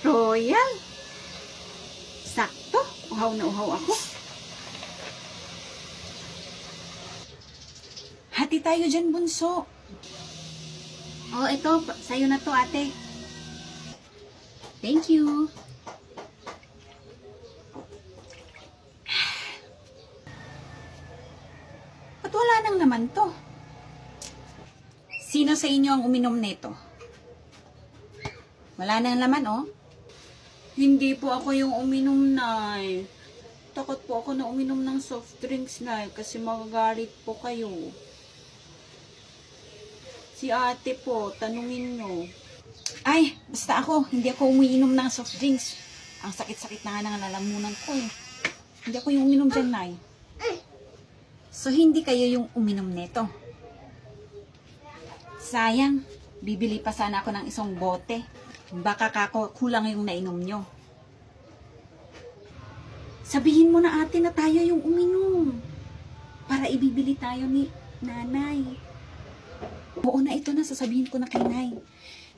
Royal. Sakto. Uhaw na uhaw ako. Hati tayo dyan, bunso. Oh, ito. Sa'yo na to, ate. Thank you. Ba't wala nang naman to? Sino sa inyo ang uminom nito? Wala nang laman, oh. Hindi po ako yung uminom, Nay. Takot po ako na uminom ng soft drinks, Nay, kasi magagalit po kayo. Si ate po, tanungin nyo. Ay, basta ako, hindi ako umiinom ng soft drinks. Ang sakit-sakit na nga ng lalamunan ko eh. Hindi ako yung uminom dyan, Nay. So, hindi kayo yung uminom nito. Sayang, bibili pa sana ako ng isang bote. Baka kulang yung nainom nyo. Sabihin mo na ate na tayo yung uminom. Para ibibili tayo ni nanay. Oo na, ito na, sasabihin ko na kay Nay.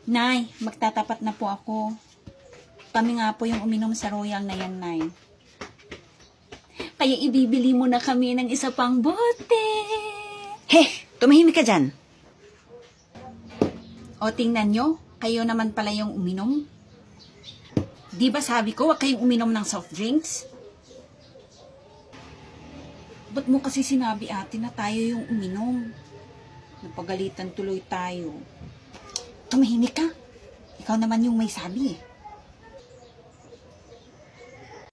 Nay, magtatapat na po ako. Kami nga po yung uminom sa Royal na yan, Nay. Kaya ibibili mo na kami ng isa pang bote. Tumahimik ka dyan. O, tingnan nyo, kayo naman pala yung uminom. Di ba sabi ko, wag kayong uminom ng soft drinks? Ba't mo kasi sinabi ate na tayo yung uminom? Napagalitan tuloy tayo. Tumahimik ka. Ikaw naman yung may sabi eh.